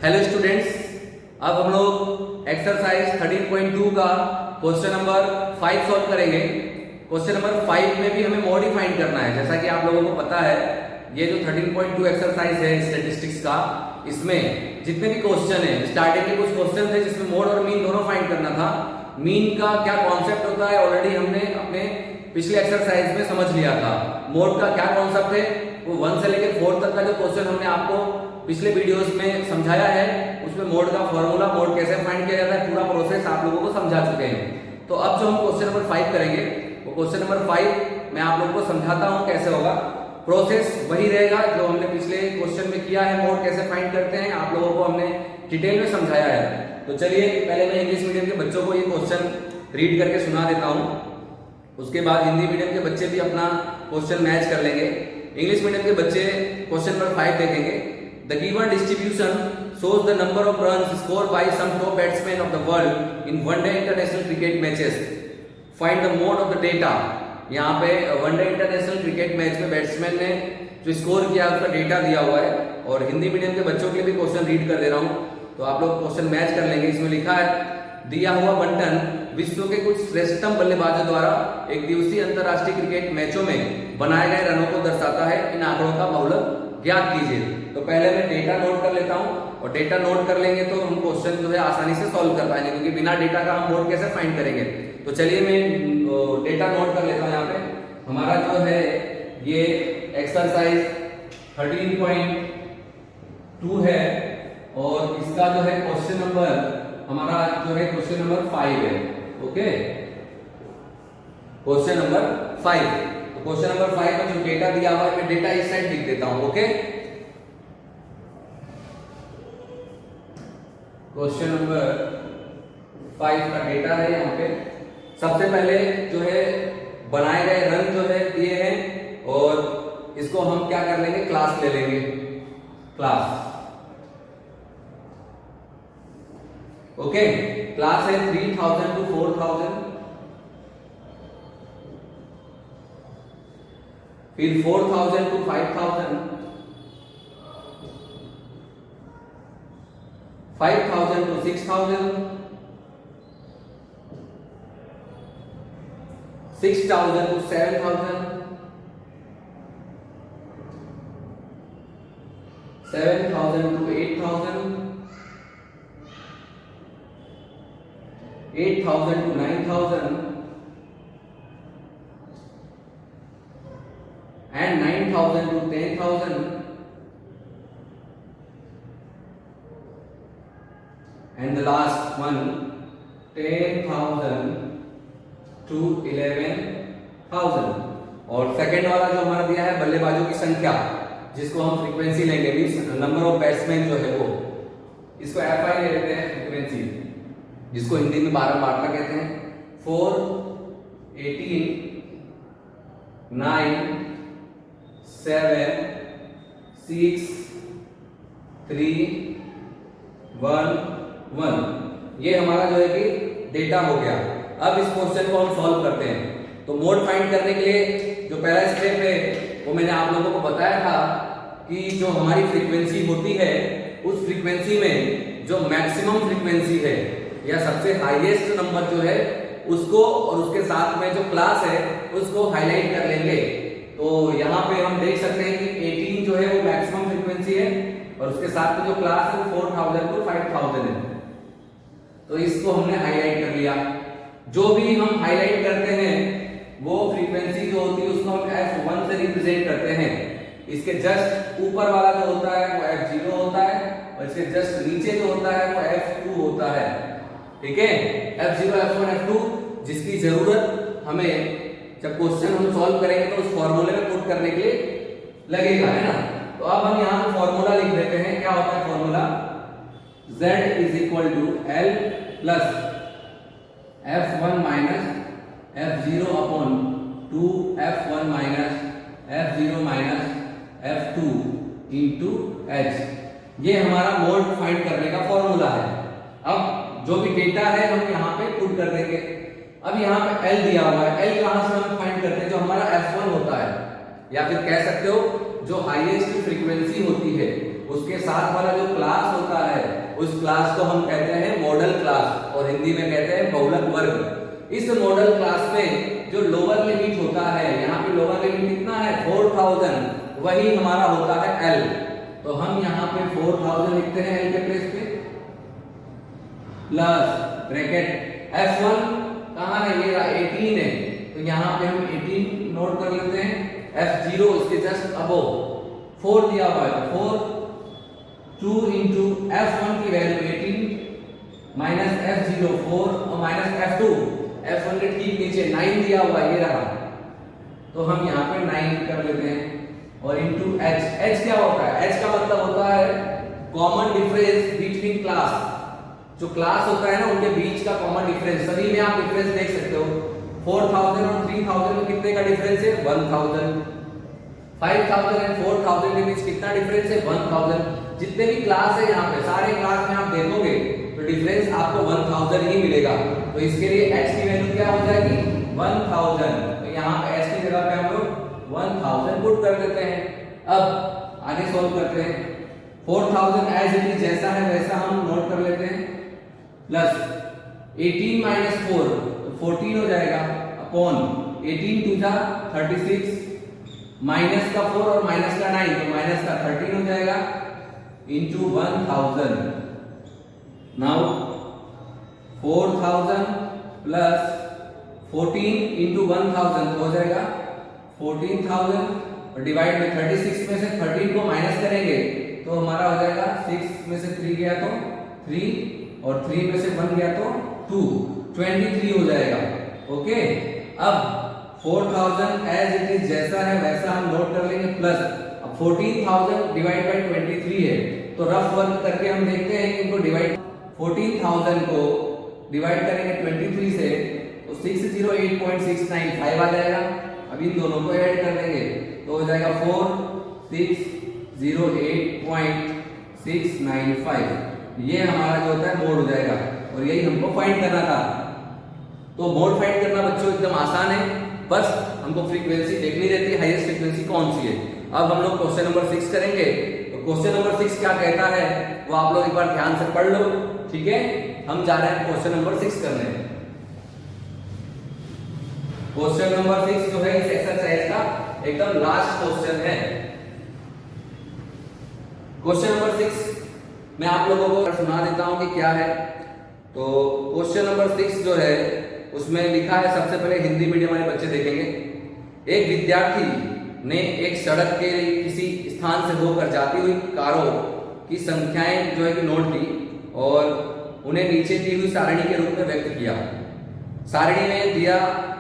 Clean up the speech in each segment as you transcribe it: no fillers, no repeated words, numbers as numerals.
Hello students, अब हम लोग एक्सरसाइज 13.2 का क्वेश्चन नंबर 5 सॉल्व करेंगे। क्वेश्चन नंबर 5 में भी हमें मोड ही फाइंड करना है। जैसा कि आप लोगों को पता है, ये जो 13.2 एक्सरसाइज है स्टैटिस्टिक्स का, इसमें जितने भी क्वेश्चन है, स्टार्टिंग में कुछ क्वेश्चन थे जिसमें मोड और मीन दोनों फाइंड करना था। मीन का क्या कॉन्सेप्ट होता है ऑलरेडी हमने अपने पिछले एक्सरसाइज में समझ लिया था। मोड का क्या कॉन्सेप्ट है वो 1 से लेकर 4 तक का जो क्वेश्चन हमने आपको पिछले वीडियोस में समझाया है, उसमें मोड का फॉर्मूला, मोड कैसे फाइंड किया जाता है, पूरा प्रोसेस आप लोगों को समझा चुके हैं। तो अब जो हम क्वेश्चन नंबर 5 करेंगे, वो क्वेश्चन नंबर 5 मैं आप लोगों को समझाता हूं कैसे होगा। प्रोसेस वही रहेगा जो हमने पिछले क्वेश्चन में किया है। मोड कैसे फाइंड करते हैं आप लोगों को हमने डिटेल में समझाया है। तो चलिए पहले मैं इंग्लिश मीडियम के बच्चों को ये क्वेश्चन रीड करके सुना देता हूँ, उसके बाद हिंदी मीडियम के बच्चे भी अपना क्वेश्चन मैच कर लेंगे। इंग्लिश मीडियम के बच्चे क्वेश्चन नंबर 5 देखेंगे। The given distribution shows the number of runs scored by some top batsmen of the world in one-day international cricket matches. Find the mode of the data. यहाँ पे one day international cricket match में batsman ने जो score किया उसका data दिया हुआ है। और हिंदी मीडियम के बच्चों के लिए भी क्वेश्चन रीड कर दे रहा हूँ, तो आप लोग क्वेश्चन मैच कर लेंगे। इसमें लिखा है, दिया हुआ बंटन विश्व के कुछ श्रेष्ठतम बल्लेबाजों द्वारा एक दिवसीय अंतरराष्ट्रीय क्रिकेट मैचों में बनाए गए रनों को दर्शाता है। इन आंकड़ों का बहुलक ज्ञात कीजिए। तो पहले मैं डेटा नोट कर लेता हूं, और डेटा नोट कर लेंगे तो हम क्वेश्चन जो है आसानी से सॉल्व कर पाएंगे, क्योंकि बिना डेटा का हम मोड कैसे फाइंड करेंगे। तो चलिए मैं डेटा नोट कर लेता हूं। यहाँ पे हमारा जो है ये एक्सरसाइज 13.2 है, और इसका जो है क्वेश्चन नंबर हमारा जो है क्वेश्चन नंबर 5 है। Okay, question number 5। तो क्वेश्चन नंबर 5 में जो डेटा दिया हुआ है, मैं डेटा इस साइड लिख देता हूं। ओके, क्वेश्चन नंबर 5 का डेटा है। यहाँ पे सबसे पहले जो है बनाए गए रन जो है दिए हैं, और इसको हम क्या कर लेंगे, क्लास ले लेंगे। क्लास, ओके, क्लास है 3000 to 4000, फिर 4000 to 5000, 5000 to 6000, 6000 to 7000, 7000 to 8000, 8000 to 9000, and 9000 to 10,000, and the last one 10,000 to 11,000। और सेकेंड वाला जो हमारा दिया है बल्लेबाजों की संख्या, जिसको हम फ्रीक्वेंसी लेंगे, मींस नंबर ऑफ बैट्समैन जो है वो, इसको FI ले लेते हैं फ्रीक्वेंसी, जिसको हिंदी में 12 बारला कहते हैं। 4, 18, 9, 7, 6, 3, 1, 1। ये हमारा जो है कि डेटा हो गया। अब इस क्वेश्चन को हम सॉल्व करते हैं। तो मोड फाइंड करने के लिए जो पहला स्टेप है वो मैंने आप लोगों को बताया था कि जो हमारी फ्रीक्वेंसी होती है, उस फ्रीक्वेंसी में जो मैक्सिमम फ्रीक्वेंसी है या सबसे हाईएस्ट नंबर जो है उसको, और उसके साथ में जो क्लास है उसको हाईलाइट कर लेंगे। तो यहाँ पे हम देख सकते हैं कि 18 जो है वो मैक्सिमम फ्रीक्वेंसी है, और उसके साथ में जो क्लास है वो 4000 to 5000 है। तो इसको हमने हाईलाइट कर लिया। जो भी हम हाईलाइट करते हैं वो फ्रीक्वेंसी जो होती है उसको हम F1 से रिप्रेजेंट करते हैं। इसके जस्ट ऊपर वाला जो होता है वो F0 होता है, और इसके जस्ट नीचे जो होता है वो F2 होता है। ठीक है, F0, F1, F2, जिसकी जरूरत हमें जब क्वेश्चन हम सॉल्व करेंगे तो उस फॉर्मूले में पुट करने के लिए लगेगा, है ना। तो अब हम यहाँ पे फॉर्मूला लिख देते हैं। क्या होता है formula, Z is equal to L plus F1 minus F0 upon 2 F1 minus F0 minus F2 into H। ये हमारा मोड फाइंड करने का फॉर्मूला है। अब जो भी डेटा है हम यहाँ पे पुट कर देंगे। अब यहाँ पे L दिया हुआ है, L कहाँ से हम फाइंड करते हैं, जो हमारा F1 होता है, या फिर कह सकते हो जो हाईएस्ट फ्रीक्वेंसी होती है उसके साथ वाला जो क्लास होता है उस क्लास को हम कहते हैं मॉडल क्लास और हिंदी में कहते हैं बहुलक वर्ग। इस मॉडल क्लास में जो लोअर लिमिट होता है, यहाँ पे लोअर लिमिट कितना है 4000, वही हमारा होता है L। तो हम यहाँ पे 4000 लिखते हैं L के प्लेस पे, प्लस ब्रैकेट F1 कहाँ है, ये 18 है, तो यहाँ पे हम 18 नोट कर लेते हैं। F0 उसके जस्ट अबव 4 दिया हुआ है, 4 2 इंटू F1 की वैल्यू 18 माइनस F0 4 और माइनस F2, F1 के ठीक नीचे 9 दिया हुआ है, ये रहा, तो हम यहाँ पे 9 कर लेते हैं और इंटू H। H क्या होता है, H का मतलब होता है कॉमन डिफरेंस बिटवीन क्लास। जो क्लास होता है ना उनके बीच का कॉमन डिफरेंस, सभी में आप डिफरेंस देख सकते हो। 4000 और 3000 में कितने का डिफरेंस है 1000। 5000 एंड 4000 के बीच कितना डिफरेंस है 1000। जितने भी क्लास है यहाँ पे सारे क्लास में आप देखोगे तो डिफरेंस आपको 1000 ही मिलेगा। तो इसके लिए h की वैल्यू क्या हो जाएगी 1000। तो यहाँ पे h की जगह पे हम लोग 1000 पुट कर देते हैं। अब आगे सॉल्व करते हैं। 4000 एज इट इज जैसा है वैसा हम नोट कर लेते हैं, प्लस 18 माइनस 4 तो 14 हो जाएगा, अपॉन 18 टू जा 36, माइनस का 4 और माइनस का 9 तो माइनस का 13 हो जाएगा, इंटू 1000। नाउ 4000 प्लस 14 इंटू 1000 हो जाएगा 14000 और डिवाइड में 36 में से 13 को माइनस करेंगे तो हमारा हो जाएगा 6 में से 3 गया तो 3 और 3 में से 1 गया तो 2, 23 हो जाएगा। ओके, अब 4000 एज इट इज जैसा है वैसा हम नोट कर लेंगे, प्लस अब 14000 डिवाइड बाय 23 है तो रफ वर्क करके हम देखते हैं कि इनको डिवाइड 14000 को डिवाइड करेंगे 23 से तो 608.695 आ जाएगा। अब इन दोनों को ऐड कर देंगे तो हो जाएगा 4608.695। ये हमारा जो होता है मोड हो जाएगा और यही हमको फाइंड करना था। तो मोड फाइंड करना बच्चों एकदम आसान है, बस हमको फ्रीक्वेंसी देखनी रहती है, हाईएस्ट फ्रीक्वेंसी कौन सी है। अब हम लोग क्वेश्चन नंबर 6 करेंगे। तो क्वेश्चन नंबर 6 क्या कहता है वो आप लोग एक बार ध्यान से पढ़ लो, ठीक है। हम जा रहे हैं क्वेश्चन नंबर 6 करने। क्वेश्चन नंबर 6 जो है इस एक्सरसाइज का एकदम लास्ट क्वेश्चन है। क्वेश्चन नंबर 6 मैं आप लोगों को सुना देता हूं कि क्या है। तो क्वेश्चन नंबर 6 जो है उसमें लिखा है, सबसे पहले हिंदी मीडियम वाले बच्चे देखेंगे। एक विद्यार्थी ने एक सड़क के किसी स्थान से होकर जाती हुई कारों की संख्याएं जो है कि नोट की और उन्हें नीचे दी हुई सारणी के रूप में व्यक्त किया। सारणी में दिया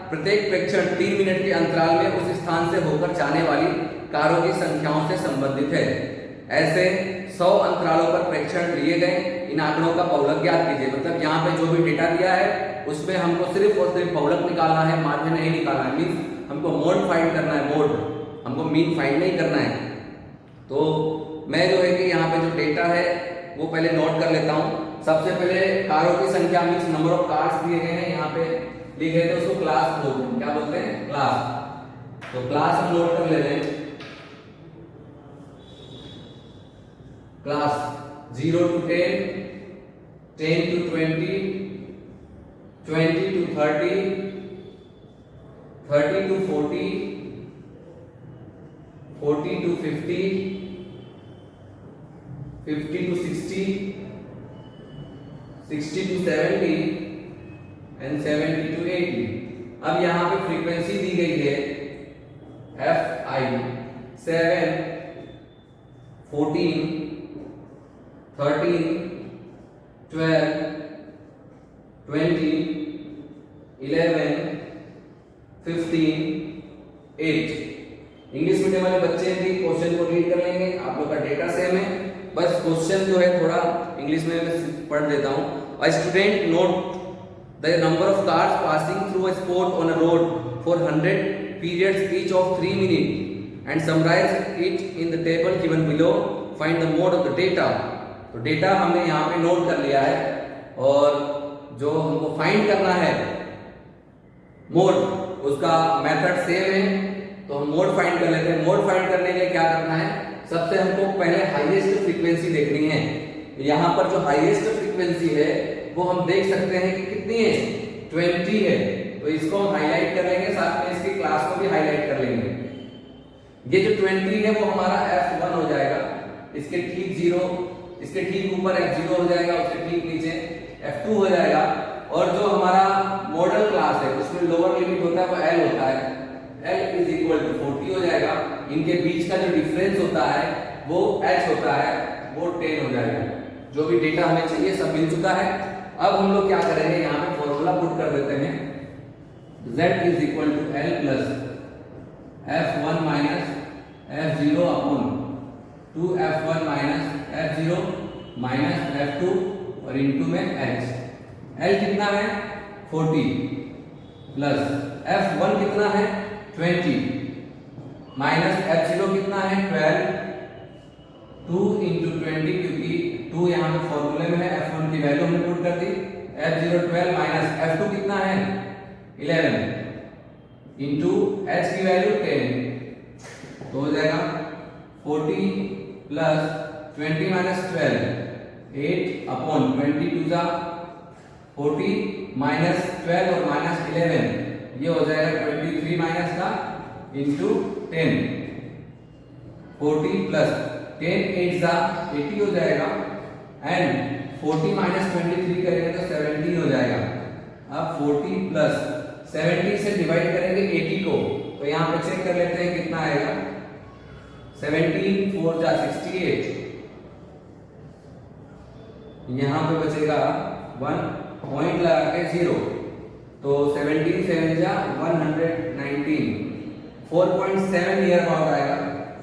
प्रत्येक प्रेक्षण 3 मिनट के अंतराल में उस स्थान से होकर जाने वाली कारों की संख्याओं से संबंधित है। ऐसे 100 अंतरालों पर प्रेक्षण लिए गए। इन आंकड़ों का बहुलक ज्ञात कीजिए। मतलब यहाँ पे जो भी डेटा दिया है उसमें हमको सिर्फ और सिर्फ बहुलक निकालना है, माध्य नहीं निकालना है। मीन्स हमको मोड फाइंड करना है, मोड, हमको मीन फाइंड नहीं करना है। तो मैं जो है कि यहाँ पे जो डेटा है वो पहले नोट कर लेता हूँ। सबसे पहले कारों की संख्या मीन्स नंबर ऑफ कार्स दिए गए हैं, यहाँ पे लिखे हैं तो उसको क्लास बोलते हैं। क्या बोलते हैं? क्लास। तो क्लास हम नोट कर लेते हैं। Class 0 to 10, 10 to 20, 20 to 30, 30 to 40, 40 to 50, 50 to 60, 60 to 70 and 70 to 80। अब यहाँ पे फ्रीक्वेंसी दी गई है Fi 7, 14, 13, 12, 20, 11, 15, 8। इंग्लिश मीडियम वाले बच्चे भी क्वेश्चन को रीड कर लेंगे। आप लोग का डेटा सेम है, बस क्वेश्चन जो है थोड़ा इंग्लिश में मैं पढ़ देता हूँ। A student note the number of cars passing through a spot on a road for 100 periods each of 3 minutes and summarize it in the table given below. Find the mode of the data। तो data हमने यहाँ पे note कर लिया है और जो हमको फाइंड करना है मोड, उसका मेथड सेम है। तो हम मोड फाइंड कर लेते हैं। मोड फाइंड करने के लिए क्या करना है, सबसे हमको पहले हाईएस्ट फ्रीक्वेंसी देखनी है। यहाँ पर जो हाईएस्ट फ्रीक्वेंसी है वो हम देख सकते हैं कि कितनी है, 20 है। तो इसको हम हाईलाइट कर लेंगे, साथ में इसकी क्लास को भी हाईलाइट कर लेंगे। ये जो 20 है वो हमारा F1 हो जाएगा, इसके ठीक जीरो, इसके ठीक ऊपर F0 हो जाएगा, उसके ठीक नीचे F2 हो जाएगा। और जो हमारा मॉडल क्लास है उसमें लोअर लिमिट होता है वो L होता है, L इज इक्वल टू 40 हो जाएगा। इनके बीच का जो डिफरेंस होता है वो H होता है, वो 10 हो जाएगा। जो भी डेटा हमें चाहिए सब मिल चुका है। अब हम लोग क्या करेंगे, यहाँ पे फॉर्मूला पुट कर देते हैं, Z is equal to L plus F1 minus F0 upon 2F1 minus F0 minus F2 और इनटू में H। L कितना है 40 प्लस F1 कितना है 20 माइनस F0 कितना है 12, 2 इंटू 20 क्योंकि 2 यहाँ पे फॉर्मूले में है, F1 की वैल्यू हमने पुट कर दी, F0 12 माइनस F2 कितना है 11 इंटू H की वैल्यू 10, तो हो जाएगा 40 प्लस 20 माइनस 12 8 अपॉन 22 जा 40 माइनस 12 और माइनस 11 ये हो जाएगा 23 माइनस का इंटू 10, 40 प्लस 10 8 जा 80 हो जाएगा एंड 40 माइनस 23 करेंगे तो 17 हो जाएगा। अब 40 प्लस 70 से डिवाइड करेंगे 80 को, तो यहाँ पे चेक कर लेते हैं कितना आएगा, 17 4 जा 68, यहाँ पे बचेगा 1 पॉइंट लगा के 0, तो 17 7 जा 119, 4.7 नियर अबाउट आएगा,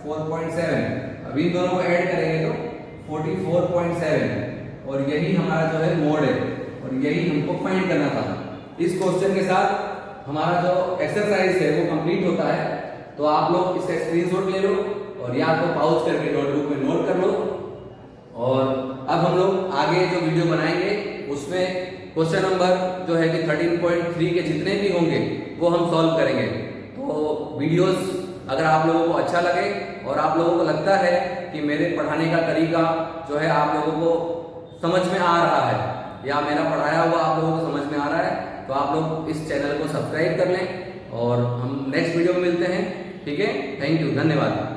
4.7। अब इन दोनों को ऐड करेंगे तो 44.7 और यही हमारा जो है मोड है और यही हमको फाइंड करना था। इस क्वेश्चन के साथ हमारा जो एक्सरसाइज है वो कंप्लीट होता है। तो आप लोग इसका स्क्रीनशॉट ले लो और या तो पॉज करके नोटबुक में नोट कर लो। और अब हम लोग आगे जो वीडियो बनाएंगे उसमें क्वेश्चन नंबर जो है कि 13.3 के जितने भी होंगे वो हम सॉल्व करेंगे। तो वीडियोस अगर आप लोगों को अच्छा लगे और आप लोगों को लगता है कि मेरे पढ़ाने का तरीका जो है आप लोगों को समझ में आ रहा है या मेरा पढ़ाया हुआ आप लोगों को समझ में आ रहा है, तो आप लोग इस चैनल को सब्सक्राइब कर लें और हम नेक्स्ट वीडियो में मिलते हैं। ठीक है, थैंक यू, धन्यवाद।